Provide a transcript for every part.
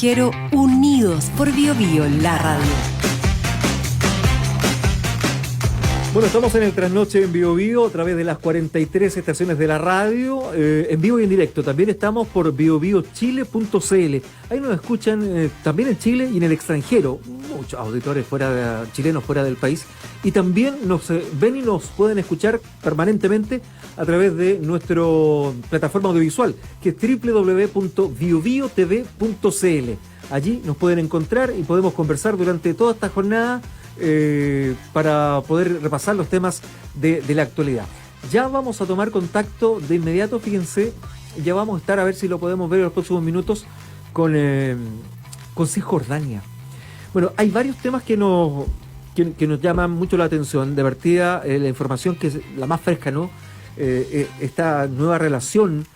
extranjero, unidos por BioBio, la radio. Bueno, estamos en el Trasnoche en BioBio a través de las 43 estaciones de la radio, en vivo y en directo. También estamos por biobiochile.cl. Ahí nos escuchan también en Chile y en el extranjero, muchos auditores chilenos fuera del país. Y también nos ven y nos pueden escuchar permanentemente a través de nuestra plataforma audiovisual, que es www.biobiotv.cl. Allí nos pueden encontrar y podemos conversar durante toda esta jornada para poder repasar los temas de la actualidad. Ya vamos a tomar contacto de inmediato, fíjense, ya vamos a estar a ver si lo podemos ver en los próximos minutos con Cisjordania. Bueno, hay varios temas que nos llaman mucho la atención. De partida, la información que es la más fresca, ¿no? Esta nueva relación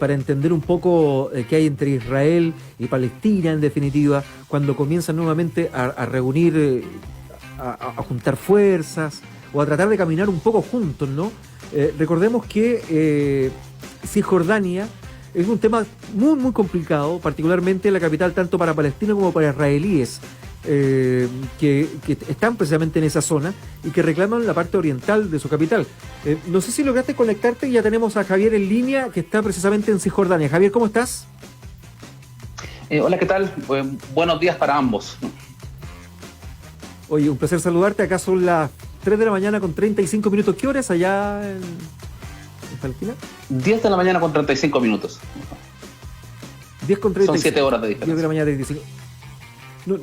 para entender un poco qué hay entre Israel y Palestina, en definitiva, cuando comienzan nuevamente a reunir, a juntar fuerzas o a tratar de caminar un poco juntos, ¿no? Recordemos que Cisjordania es un tema muy, muy complicado, particularmente en la capital, tanto para palestinos como para israelíes, que están precisamente en esa zona y que reclaman la parte oriental de su capital. No sé si lograste conectarte, ya tenemos a Javier en línea, que está precisamente en Cisjordania. Javier, ¿cómo estás? Hola, ¿qué tal? Buenos días para ambos. Oye, un placer saludarte. Acá son las 3 de la mañana con 35 minutos. ¿Qué horas allá en Palestina? 10 de la mañana con 35 minutos. 10 con 35. Son 7 horas de diferencia. 10 de la mañana 35.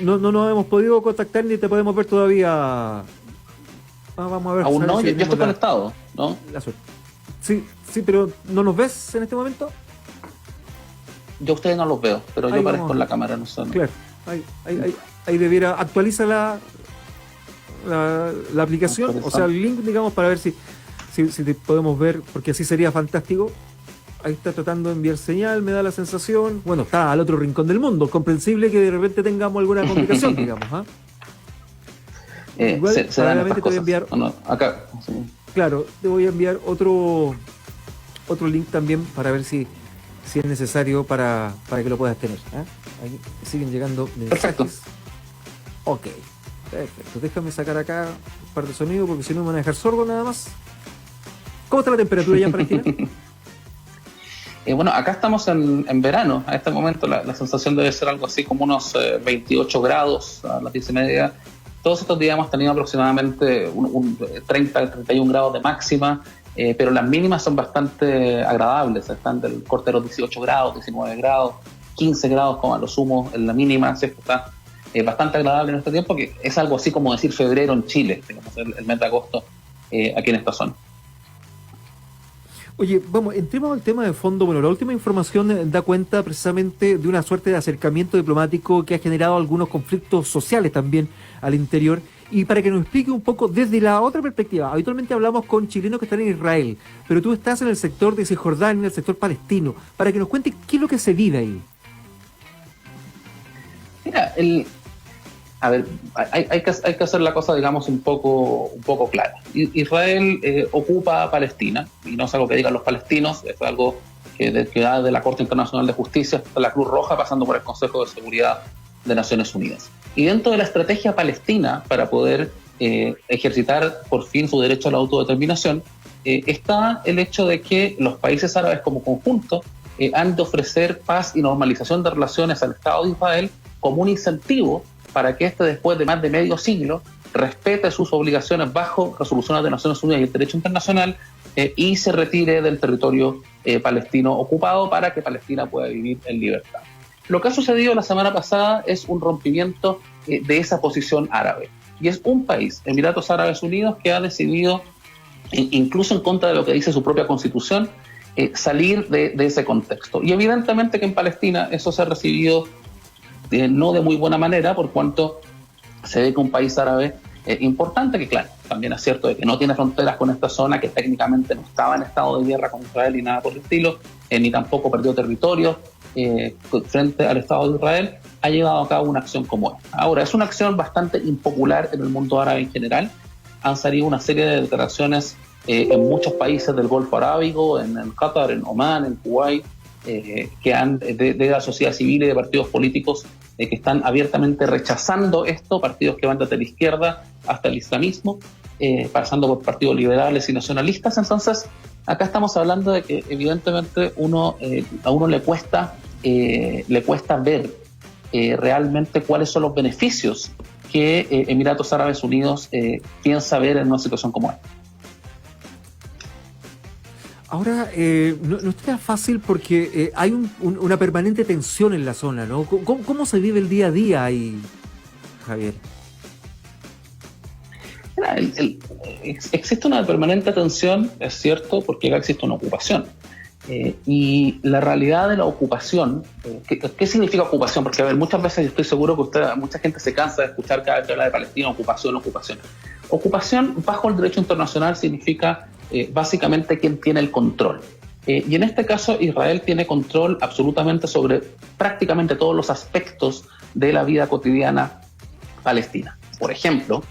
No nos hemos podido contactar ni te podemos ver todavía. Vamos a ver. Aún no, si yo estoy conectado, ¿no? La suerte. Sí, pero ¿no nos ves en este momento? Yo a ustedes no los veo, pero ahí yo aparezco en la cámara, no sé. Claro, ahí debiera actualiza la aplicación, o sea, el link, digamos, para ver si te podemos ver, porque así sería fantástico. Ahí está tratando de enviar señal, me da la sensación. Bueno, está al otro rincón del mundo, comprensible que de repente tengamos alguna complicación, digamos, ¿ah? Igual, probablemente te voy a enviar. Acá. Sí. Claro, te voy a enviar otro link también para ver si es necesario para que lo puedas tener, ¿eh? Ahí siguen llegando mensajes. Perfecto. Ok, perfecto. Déjame sacar acá un par de sonidos porque si no me van a dejar sordo nada más. ¿Cómo está la temperatura allá en Palestina? Bueno, acá estamos en verano. A este momento la sensación debe ser algo así como unos 28 grados a las 10:30. Todos estos días hemos tenido aproximadamente un 30-31 grados de máxima, pero las mínimas son bastante agradables. Están del corte de los 18 grados, 19 grados, 15 grados como a lo sumo en la mínima. ¿Cierto? Está bastante agradable en este tiempo, que es algo así como decir febrero en Chile, digamos, el mes de agosto aquí en esta zona. Oye, vamos, entremos al tema de fondo. Bueno, la última información da cuenta precisamente de una suerte de acercamiento diplomático que ha generado algunos conflictos sociales también al interior. Y para que nos explique un poco desde la otra perspectiva, habitualmente hablamos con chilenos que están en Israel, pero tú estás en el sector de Cisjordania, en el sector palestino, para que nos cuente qué es lo que se vive ahí. Mira, hay que hacer la cosa, digamos, un poco clara. Israel ocupa Palestina, y no es algo que digan los palestinos, es algo que da de la Corte Internacional de Justicia hasta la Cruz Roja, pasando por el Consejo de Seguridad de Naciones Unidas. Y dentro de la estrategia palestina para poder ejercitar por fin su derecho a la autodeterminación, está el hecho de que los países árabes como conjunto han de ofrecer paz y normalización de relaciones al Estado de Israel como un incentivo para que éste, después de más de medio siglo, respete sus obligaciones bajo resoluciones de Naciones Unidas y el derecho internacional y se retire del territorio palestino ocupado para que Palestina pueda vivir en libertad. Lo que ha sucedido la semana pasada es un rompimiento de esa posición árabe. Y es un país, Emiratos Árabes Unidos, que ha decidido, incluso en contra de lo que dice su propia constitución, salir de ese contexto. Y evidentemente que en Palestina eso se ha recibido no de muy buena manera, por cuanto se ve que un país árabe importante, que claro, también es cierto de que no tiene fronteras con esta zona, que técnicamente no estaba en estado de guerra con Israel ni nada por el estilo, ni tampoco perdió territorio frente al Estado de Israel, ha llevado a cabo una acción como esta. Ahora, es una acción bastante impopular en el mundo árabe en general. Han salido una serie de declaraciones en muchos países del Golfo Arábigo, en Qatar, en Omán, en Kuwait, de la sociedad civil y de partidos políticos que están abiertamente rechazando esto, partidos que van desde la izquierda hasta el islamismo, pasando por partidos liberales y nacionalistas. Entonces, acá estamos hablando de que evidentemente a uno le cuesta ver realmente cuáles son los beneficios que Emiratos Árabes Unidos piensa ver en una situación como esta. Ahora, no está fácil porque hay una permanente tensión en la zona, ¿no? ¿Cómo se vive el día a día ahí, Javier? Mira, existe una permanente tensión, es cierto, porque acá existe una ocupación. Y la realidad de la ocupación, ¿qué significa ocupación? Porque, a ver, muchas veces yo estoy seguro que mucha gente se cansa de escuchar cada vez que habla de Palestina, ocupación. Ocupación, bajo el derecho internacional, significa básicamente quién tiene el control. Y en este caso, Israel tiene control absolutamente sobre prácticamente todos los aspectos de la vida cotidiana palestina. Por ejemplo,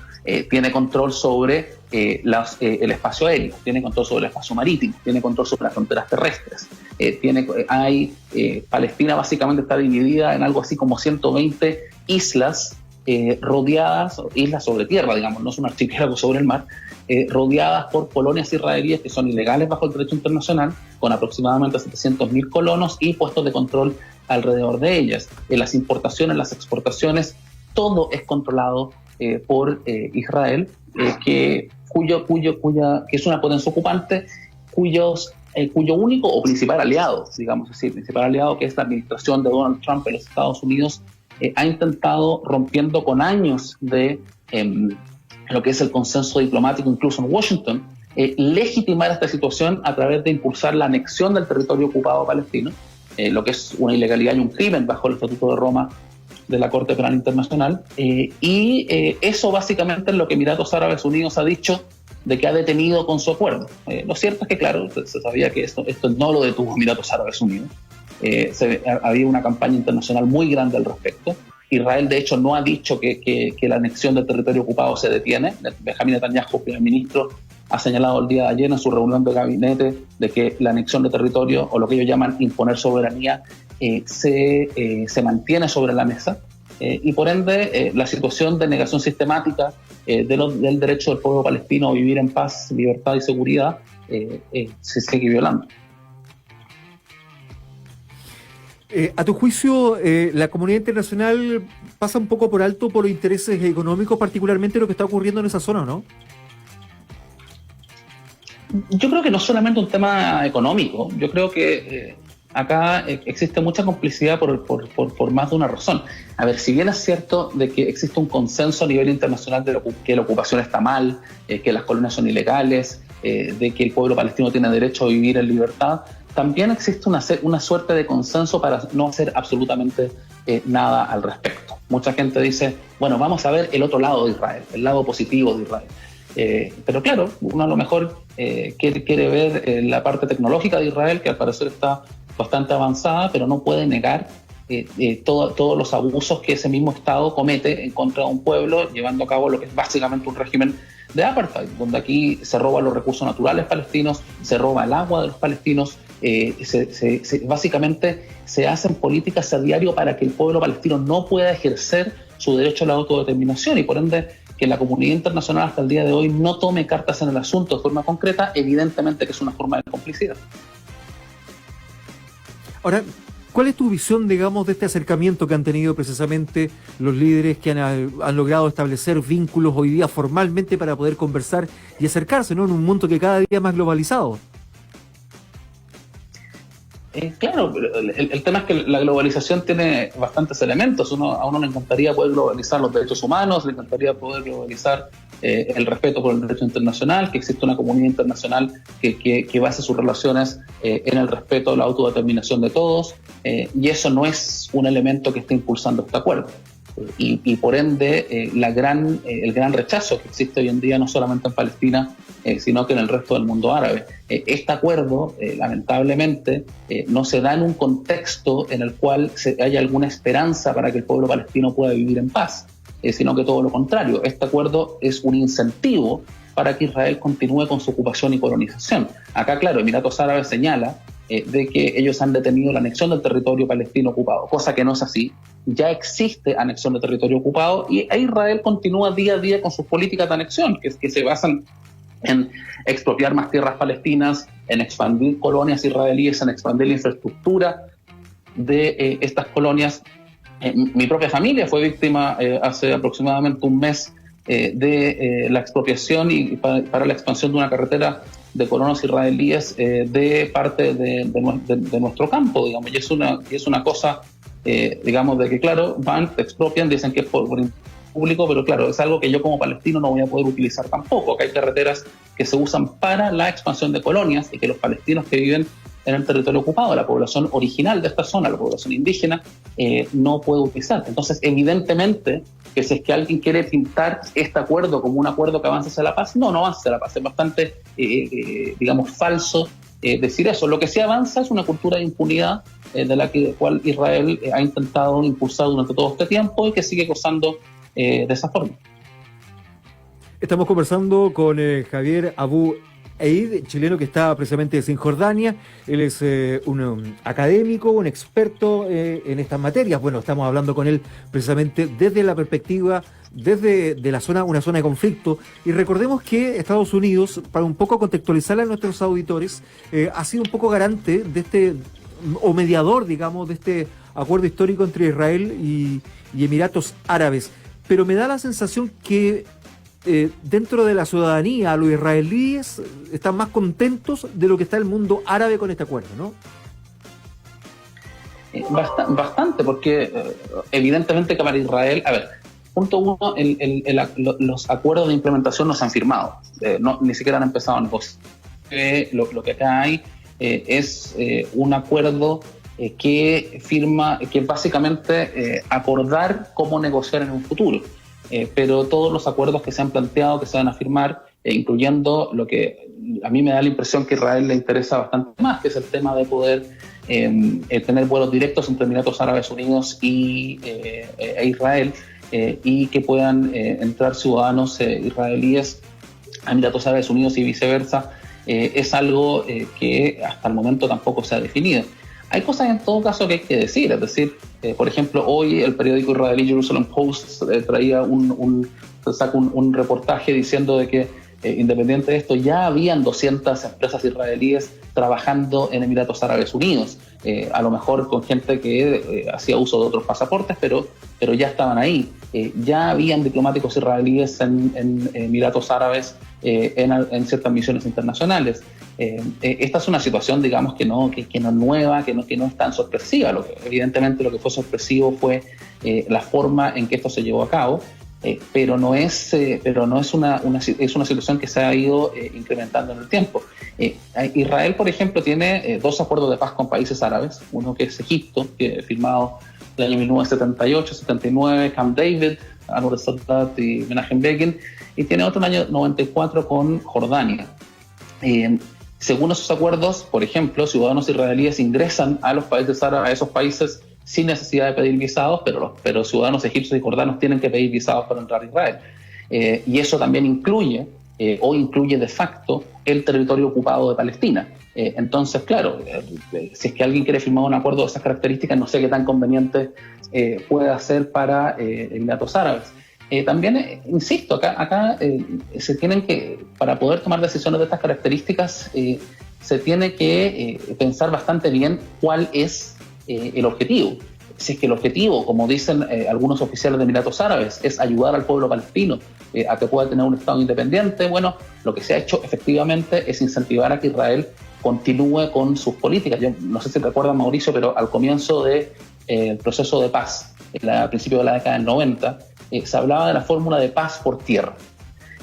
tiene control sobre el espacio aéreo, tiene control sobre el espacio marítimo, tiene control sobre las fronteras terrestres. Palestina básicamente está dividida en algo así como 120 islas rodeadas, islas sobre tierra, digamos, no es un archipiélago sobre el mar, rodeadas por colonias israelíes que son ilegales bajo el derecho internacional, con aproximadamente 700.000 colonos y puestos de control alrededor de ellas. Las importaciones, las exportaciones, todo es controlado por Israel, que es una potencia ocupante, cuyo único o principal aliado, digamos así, principal aliado, que es la administración de Donald Trump en los Estados Unidos, ha intentado, rompiendo con años de lo que es el consenso diplomático, incluso en Washington, legitimar esta situación a través de impulsar la anexión del territorio ocupado palestino, lo que es una ilegalidad y un crimen bajo el Estatuto de Roma de la Corte Penal Internacional, eso básicamente es lo que Emiratos Árabes Unidos ha dicho de que ha detenido con su acuerdo. Lo cierto es que, claro, se sabía que esto no lo detuvo Emiratos Árabes Unidos. Había una campaña internacional muy grande al respecto. Israel, de hecho, no ha dicho que la anexión del territorio ocupado se detiene. Benjamín Netanyahu, primer ministro, ha señalado el día de ayer en su reunión de gabinete de que la anexión de territorio, o lo que ellos llaman imponer soberanía, se mantiene sobre la mesa. Y por ende, la situación de negación sistemática del derecho del pueblo palestino a vivir en paz, libertad y seguridad se sigue violando. A tu juicio, la comunidad internacional pasa un poco por alto por los intereses económicos, particularmente lo que está ocurriendo en esa zona, ¿no? Yo creo que no es solamente un tema económico. Yo creo que acá existe mucha complicidad por más de una razón. A ver, si bien es cierto de que existe un consenso a nivel internacional de que la ocupación está mal, que las colonias son ilegales, de que el pueblo palestino tiene derecho a vivir en libertad, también existe una suerte de consenso para no hacer absolutamente nada al respecto. Mucha gente dice, bueno, vamos a ver el otro lado de Israel, el lado positivo de Israel. Pero claro, uno a lo mejor quiere ver la parte tecnológica de Israel, que al parecer está bastante avanzada, pero no puede negar todos los abusos que ese mismo Estado comete en contra de un pueblo, llevando a cabo lo que es básicamente un régimen de apartheid, donde aquí se roban los recursos naturales palestinos, se roba el agua de los palestinos, básicamente se hacen políticas a diario para que el pueblo palestino no pueda ejercer su derecho a la autodeterminación, y por ende que la comunidad internacional hasta el día de hoy no tome cartas en el asunto de forma concreta, evidentemente que es una forma de complicidad. Ahora, ¿cuál es tu visión, digamos, de este acercamiento que han tenido precisamente los líderes que han logrado establecer vínculos hoy día formalmente para poder conversar y acercarse, ¿no?, en un mundo que cada día es más globalizado? Claro, el tema es que la globalización tiene bastantes elementos. A uno le encantaría poder globalizar los derechos humanos, le encantaría poder globalizar el respeto por el derecho internacional, que existe una comunidad internacional que base sus relaciones en el respeto a la autodeterminación de todos, y eso no es un elemento que esté impulsando este acuerdo. Y por ende el gran rechazo que existe hoy en día, no solamente en Palestina, sino que en el resto del mundo árabe. Este acuerdo, lamentablemente, no se da en un contexto en el cual haya alguna esperanza para que el pueblo palestino pueda vivir en paz, sino que todo lo contrario. Este acuerdo es un incentivo para que Israel continúe con su ocupación y colonización. Acá, claro, Emiratos Árabes señala de que ellos han detenido la anexión del territorio palestino ocupado, cosa que no es así. Ya existe anexión de territorio ocupado y Israel continúa día a día con sus políticas de anexión, que se basan en expropiar más tierras palestinas, en expandir colonias israelíes, en expandir la infraestructura de estas colonias. Mi propia familia fue víctima hace aproximadamente un mes de la expropiación y para la expansión de una carretera de colonos israelíes de parte de nuestro campo, digamos, y es una cosa, digamos, de que, claro, van, te expropian, dicen que es por público, pero claro, es algo que yo como palestino no voy a poder utilizar tampoco, que hay carreteras que se usan para la expansión de colonias y que los palestinos que viven en el territorio ocupado, la población original de esta zona, la población indígena, no puede utilizar. Entonces, evidentemente, que si es que alguien quiere pintar este acuerdo como un acuerdo que avanza hacia la paz, no avanza hacia la paz. Es bastante, digamos, falso decir eso. Lo que sí avanza es una cultura de impunidad de la cual Israel ha intentado impulsar durante todo este tiempo y que sigue gozando de esa forma. Estamos conversando con Javier Abu Eid, chileno que está precisamente en Cisjordania. Él es un académico, un experto en estas materias. Bueno, estamos hablando con él precisamente desde la perspectiva, desde una zona de conflicto. Y recordemos que Estados Unidos, para un poco contextualizar a nuestros auditores, ha sido un poco garante de o mediador, digamos, de este acuerdo histórico entre Israel y Emiratos Árabes. Pero me da la sensación que dentro de la ciudadanía, los israelíes están más contentos de lo que está el mundo árabe con este acuerdo, ¿no? Bastante, porque evidentemente que para Israel, a ver, punto uno, los acuerdos de implementación no se han firmado, ni siquiera han empezado a negociar. Lo que acá hay es un acuerdo que firma, que básicamente acordar cómo negociar en un futuro. Pero todos los acuerdos que se han planteado, que se van a firmar, incluyendo lo que a mí me da la impresión que a Israel le interesa bastante más, que es el tema de poder tener vuelos directos entre Emiratos Árabes Unidos e Israel, y que puedan entrar ciudadanos israelíes a Emiratos Árabes Unidos y viceversa, es algo que hasta el momento tampoco se ha definido. Hay cosas en todo caso que hay que decir, es decir, por ejemplo, hoy el periódico israelí Jerusalem Post traía un reportaje diciendo de que independiente de esto ya habían 200 empresas israelíes trabajando en Emiratos Árabes Unidos, a lo mejor con gente que hacía uso de otros pasaportes, pero ya estaban ahí. Ya habían diplomáticos israelíes en Emiratos Árabes en ciertas misiones internacionales. Esta es una situación, digamos, que no es nueva, que no es tan sorpresiva. Evidentemente lo que fue sorpresivo fue la forma en que esto se llevó a cabo, pero no es una situación que se ha ido incrementando en el tiempo. Israel, por ejemplo, tiene 2 acuerdos de paz con países árabes, uno que es Egipto, que firmado en el año 1978, 79, Camp David, Anwar al-Sadat y Menachem Begin, y tiene otro en el año 94 con Jordania. Según esos acuerdos, por ejemplo, ciudadanos israelíes ingresan a los países árabes, a esos países sin necesidad de pedir visados, pero ciudadanos egipcios y jordanos tienen que pedir visados para entrar a Israel. Y eso también incluye de facto el territorio ocupado de Palestina. Entonces, claro, si es que alguien quiere firmar un acuerdo de esas características, no sé qué tan conveniente puede ser para Emiratos Árabes. También, insisto, acá se tienen que, para poder tomar decisiones de estas características, se tiene que pensar bastante bien cuál es el objetivo. Si es que el objetivo, como dicen algunos oficiales de Emiratos Árabes, es ayudar al pueblo palestino a que pueda tener un Estado independiente, bueno, lo que se ha hecho efectivamente es incentivar a que Israel continúe con sus políticas. Yo no sé si te acuerdas, Mauricio, pero al comienzo del proceso de paz, a principios de la década del 90, se hablaba de la fórmula de paz por tierra.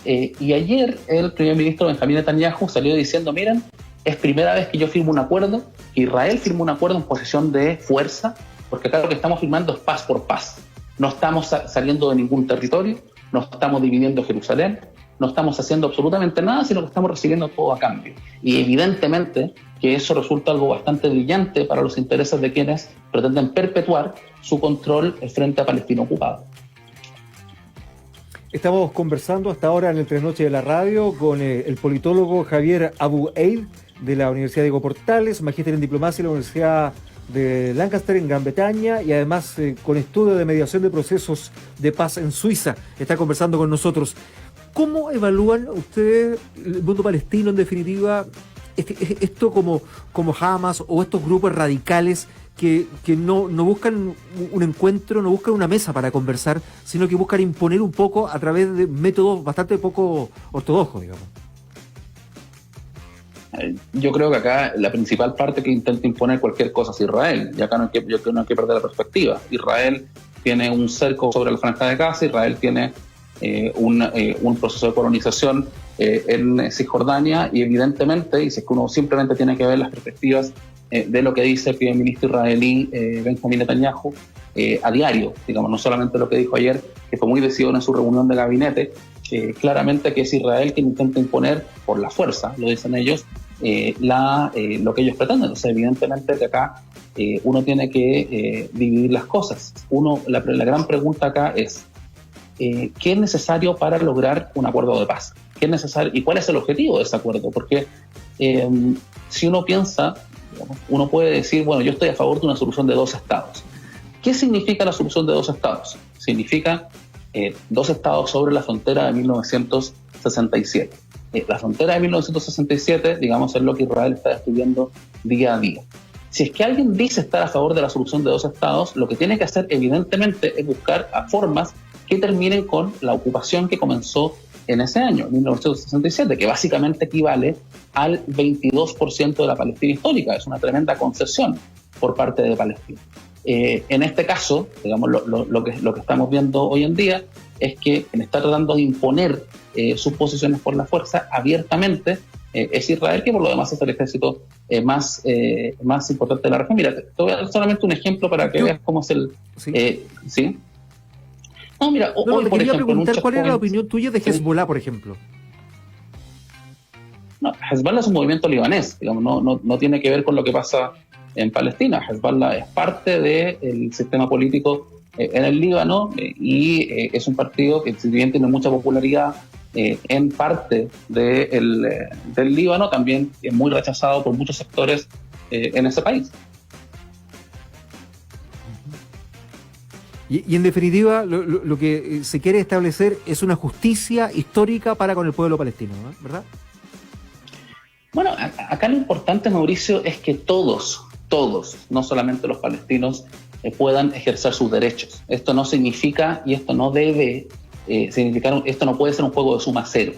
Y ayer el primer ministro Benjamín Netanyahu salió diciendo, miren, es primera vez que yo firmo un acuerdo, que Israel firma un acuerdo en posición de fuerza, porque acá lo que estamos firmando es paz por paz. No estamos saliendo de ningún territorio, no estamos dividiendo Jerusalén, no estamos haciendo absolutamente nada, sino que estamos recibiendo todo a cambio. Y evidentemente que eso resulta algo bastante brillante para los intereses de quienes pretenden perpetuar su control frente a Palestina ocupada. Estamos conversando hasta ahora en el Tres Noches de la Radio con el politólogo Javier Abu Eid, de la Universidad Diego Portales, magíster en diplomacia en la Universidad de Lancaster en Gran Bretaña y además con estudio de mediación de procesos de paz en Suiza. Está conversando con nosotros. ¿Cómo evalúan ustedes el mundo palestino en definitiva, esto como Hamas o estos grupos radicales que no buscan un encuentro, no buscan una mesa para conversar, sino que buscan imponer un poco a través de métodos bastante poco ortodoxos, digamos? Yo creo que acá la principal parte que intenta imponer cualquier cosa es Israel, y acá no hay que perder la perspectiva. Israel tiene un cerco sobre la Franja de Gaza, Israel tiene un proceso de colonización en Cisjordania, y evidentemente, y si es que uno simplemente tiene que ver las perspectivas de lo que dice el primer ministro israelí Benjamin Netanyahu a diario, digamos, no solamente lo que dijo ayer, que fue muy decidido en su reunión de gabinete, claramente que es Israel quien intenta imponer por la fuerza, lo dicen ellos, lo que ellos pretenden. Entonces, evidentemente que acá uno tiene que dividir las cosas. La gran pregunta acá es ¿qué es necesario para lograr un acuerdo de paz? ¿Qué es necesario y cuál es el objetivo de ese acuerdo? Porque si uno piensa, digamos, uno puede decir, bueno, yo estoy a favor de una solución de 2 estados. ¿Qué significa la solución de 2 estados? Significa 2 estados sobre la frontera de 1967. La frontera de 1967, digamos, es lo que Israel está destruyendo día a día. Si es que alguien dice estar a favor de la solución de 2 estados, lo que tiene que hacer, evidentemente, es buscar formas que terminen con la ocupación que comenzó en ese año, 1967, que básicamente equivale al 22% de la Palestina histórica. Es una tremenda concesión por parte de Palestina. En este caso, digamos, lo que estamos viendo hoy en día es que quien está tratando de imponer sus posiciones por la fuerza abiertamente es Israel, que por lo demás es el ejército más importante de la región. Mira, te voy a dar solamente un ejemplo para que veas cómo es el... ¿Sí? No, mira, hoy, te por quería ejemplo... preguntar cuál era la opinión tuya de Hezbollah, por ejemplo. No, Hezbollah es un movimiento libanés, digamos, no tiene que ver con lo que pasa en Palestina. Hezbollah es parte del sistema político en el Líbano y es un partido que, si bien tiene mucha popularidad en parte del Líbano, también es muy rechazado por muchos sectores en ese país. Y en definitiva, lo que se quiere establecer es una justicia histórica para con el pueblo palestino, ¿no? ¿Verdad? Bueno, acá lo importante, Mauricio, es que todos, no solamente los palestinos, puedan ejercer sus derechos. Esto no significa, y esto no debe significar, esto no puede ser un juego de suma cero.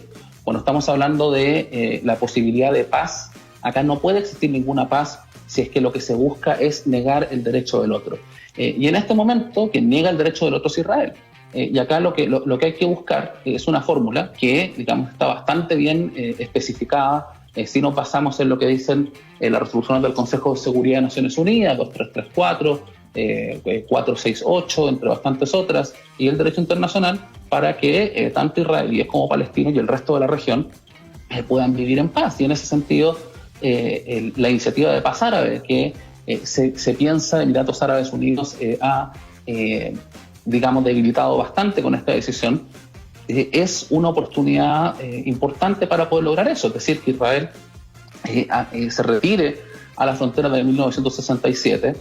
Cuando estamos hablando de la posibilidad de paz, acá no puede existir ninguna paz si es que lo que se busca es negar el derecho del otro. Y en este momento, quien niega el derecho del otro es Israel. Y acá lo que hay que buscar es una fórmula que, digamos, está bastante bien especificada. Si nos basamos en lo que dicen las resoluciones del Consejo de Seguridad de Naciones Unidas, 2334, 468, entre bastantes otras, y el derecho internacional, para que tanto israelíes como palestinos y el resto de la región puedan vivir en paz. Y en ese sentido, la iniciativa de paz árabe, que se piensa Emiratos Árabes Unidos ha, digamos, debilitado bastante con esta decisión, es una oportunidad importante para poder lograr eso. Es decir, que Israel se retire a la frontera de 1967,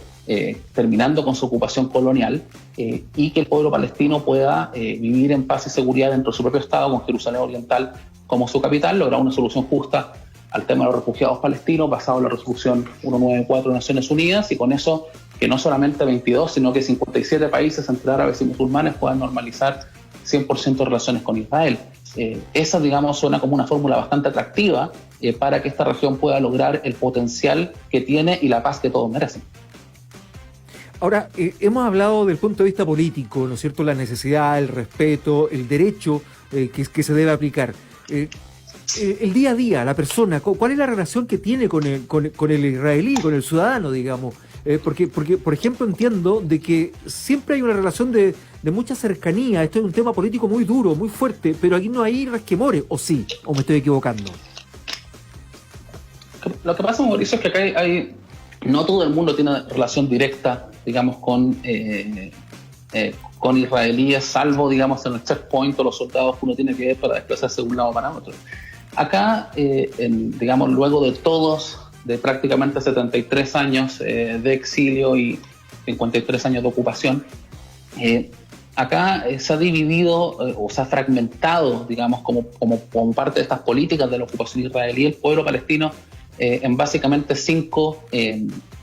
terminando con su ocupación colonial, y que el pueblo palestino pueda vivir en paz y seguridad dentro de su propio Estado, con Jerusalén Oriental como su capital, lograr una solución justa al tema de los refugiados palestinos basado en la resolución 194 de Naciones Unidas, y con eso que no solamente 22, sino que 57 países entre árabes y musulmanes puedan normalizar 100% de relaciones con Israel. Esa, digamos, suena como una fórmula bastante atractiva para que esta región pueda lograr el potencial que tiene y la paz que todos merecen. Ahora, hemos hablado del punto de vista político, ¿no es cierto?, la necesidad, el respeto, el derecho que se debe aplicar. El día a día, la persona, ¿cuál es la relación que tiene con el israelí, con el ciudadano, digamos? Porque, por ejemplo, entiendo de que siempre hay una relación de mucha cercanía. Esto es un tema político muy duro, muy fuerte, pero aquí no hay resquemores, ¿o sí? ¿O me estoy equivocando? Lo que pasa, Mauricio, es que acá no todo el mundo tiene relación directa, digamos, con israelíes, salvo, digamos, en el checkpoint o los soldados que uno tiene que ver para desplazarse de un lado para otro. Acá, digamos, luego de prácticamente 73 años de exilio y 53 años de ocupación, acá se ha dividido o se ha fragmentado, digamos, como parte de estas políticas de la ocupación israelí, el pueblo palestino en básicamente 5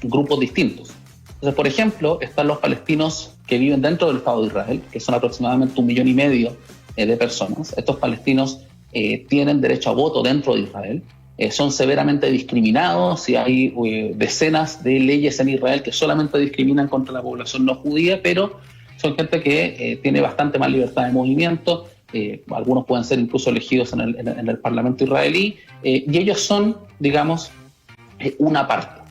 grupos distintos. Entonces, por ejemplo, están los palestinos que viven dentro del Estado de Israel, que son aproximadamente 1,5 millones de personas. Estos palestinos tienen derecho a voto dentro de Israel, son severamente discriminados y hay decenas de leyes en Israel que solamente discriminan contra la población no judía, pero son gente que tiene bastante más libertad de movimiento, algunos pueden ser incluso elegidos en el Parlamento israelí, y ellos son, digamos, una parte.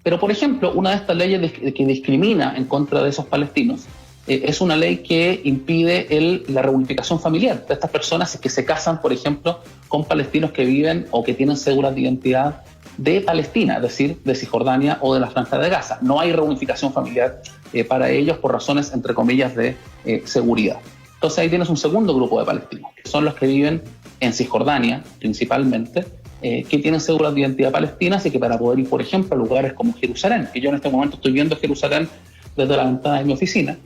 Pero, por ejemplo, una de estas leyes que discrimina en contra de esos palestinos es una ley que impide la reunificación familiar de estas personas que se casan, por ejemplo, con palestinos que viven o que tienen cédulas de identidad de Palestina, es decir, de Cisjordania o de la Franja de Gaza. No hay reunificación familiar para ellos por razones, entre comillas, de seguridad. Entonces ahí tienes un segundo grupo de palestinos, que son los que viven en Cisjordania, principalmente, que tienen cédulas de identidad palestinas y que para poder ir, por ejemplo, a lugares como Jerusalén, que yo en este momento estoy viendo Jerusalén desde la ventana de mi oficina,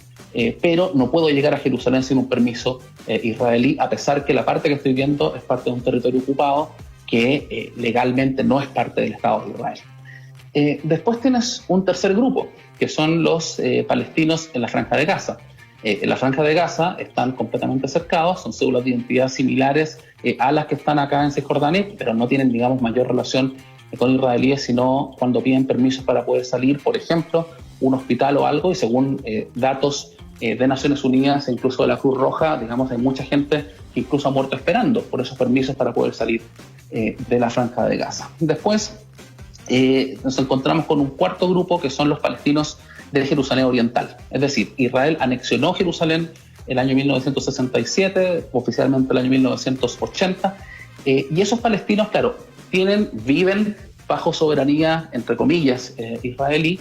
pero no puedo llegar a Jerusalén sin un permiso israelí, a pesar que la parte que estoy viendo es parte de un territorio ocupado que legalmente no es parte del Estado de Israel. Después tienes un tercer grupo, que son los palestinos en la Franja de Gaza. En la Franja de Gaza están completamente cercados, son cédulas de identidad similares a las que están acá en Cisjordania, pero no tienen, digamos, mayor relación con israelíes, sino cuando piden permisos para poder salir, por ejemplo, un hospital o algo, y según datos de Naciones Unidas e incluso de la Cruz Roja, digamos, hay mucha gente que incluso ha muerto esperando por esos permisos para poder salir de la Franja de Gaza. Después nos encontramos con un cuarto grupo, que son los palestinos de Jerusalén Oriental. Es decir, Israel anexionó Jerusalén el año 1967, oficialmente el año 1980, y esos palestinos, claro, viven bajo soberanía, entre comillas, israelí,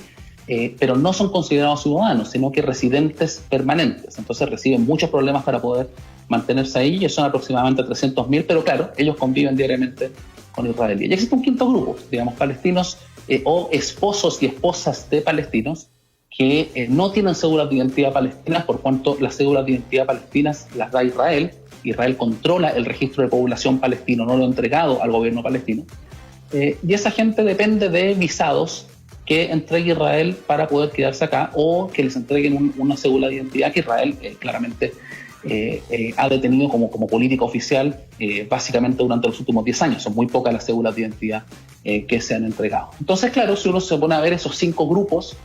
pero no son considerados ciudadanos, sino que residentes permanentes. Entonces reciben muchos problemas para poder mantenerse ahí, y son aproximadamente 300.000, pero claro, ellos conviven diariamente con Israel. Y existe un quinto grupo, digamos, palestinos o esposos y esposas de palestinos que no tienen cédulas de identidad palestinas, por cuanto las cédulas de identidad palestinas las da Israel. Israel controla el registro de población palestino, no lo ha entregado al gobierno palestino. Y esa gente depende de visados que entregue Israel para poder quedarse acá, o que les entreguen una cédula de identidad que Israel claramente ha detenido como política oficial básicamente durante los últimos 10 años. Son muy pocas las cédulas de identidad que se han entregado. Entonces, claro, si uno se pone a ver esos 5 grupos,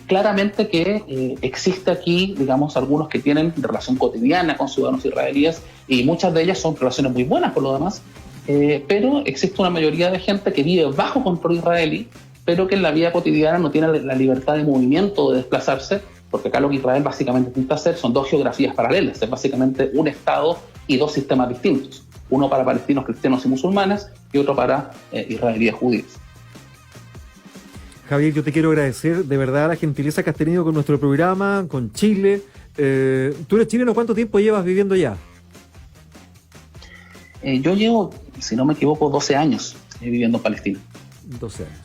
claramente que existe aquí, digamos, algunos que tienen relación cotidiana con ciudadanos israelíes, y muchas de ellas son relaciones muy buenas por lo demás, pero existe una mayoría de gente que vive bajo control israelí, pero que en la vida cotidiana no tiene la libertad de movimiento, de desplazarse, porque acá lo que Israel básicamente intenta hacer son 2 geografías paralelas, es básicamente un Estado y 2 sistemas distintos, uno para palestinos, cristianos y musulmanes, y otro para israelíes judíos. Javier, yo te quiero agradecer de verdad la gentileza que has tenido con nuestro programa, con Chile. ¿Tú eres chileno? ¿Cuánto tiempo llevas viviendo allá? Yo llevo, si no me equivoco, 12 años viviendo en Palestina. 12 años.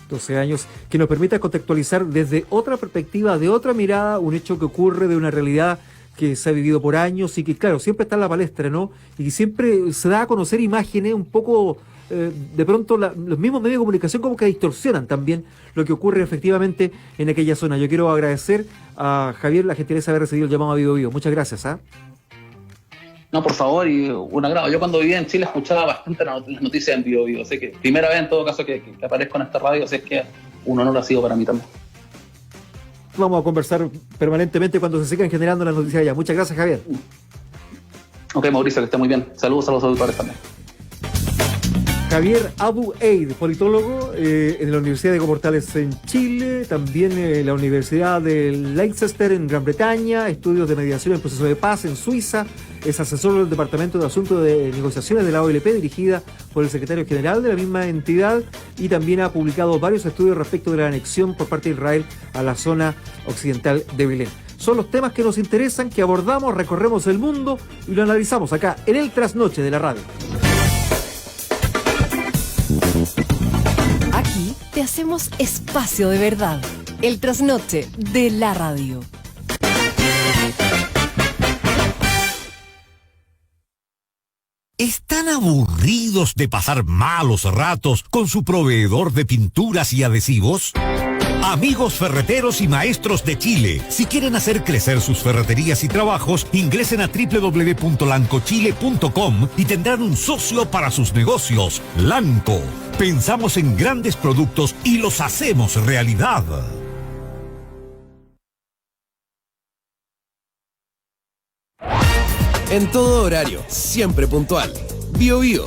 12 años, que nos permita contextualizar desde otra perspectiva, de otra mirada, un hecho que ocurre de una realidad que se ha vivido por años y que, claro, siempre está en la palestra, ¿no? Y que siempre se da a conocer imágenes un poco... de pronto los mismos medios de comunicación como que distorsionan también lo que ocurre efectivamente en aquella zona. Yo quiero agradecer a Javier la gentileza de haber recibido el llamado a Bio Bio. Muchas gracias. No, por favor, y un agrado. Yo cuando vivía en Chile escuchaba bastante las noticias en Bio Bio, así que primera vez en todo caso que aparezco en esta radio, así es que un honor ha sido para mí también. Vamos a conversar permanentemente cuando se sigan generando las noticias allá. Muchas gracias, Javier. Ok, Mauricio, que esté muy bien. Saludos a los auditores también. Javier Abu Eid, politólogo en la Universidad de Portales en Chile, también en la Universidad de Leicester en Gran Bretaña, estudios de mediación en proceso de paz en Suiza, es asesor del Departamento de Asuntos de Negociaciones de la OLP, dirigida por el secretario general de la misma entidad, y también ha publicado varios estudios respecto de la anexión por parte de Israel a la zona occidental de Belén. Son los temas que nos interesan, que abordamos, recorremos el mundo y lo analizamos acá en el Trasnoche de la radio. Somos espacio de verdad. El trasnoche de la radio. ¿Están aburridos de pasar malos ratos con su proveedor de pinturas y adhesivos? Amigos ferreteros y maestros de Chile, si quieren hacer crecer sus ferreterías y trabajos, ingresen a www.lancochile.com y tendrán un socio para sus negocios. Lanco. Pensamos en grandes productos y los hacemos realidad. En todo horario, siempre puntual. Bio Bio,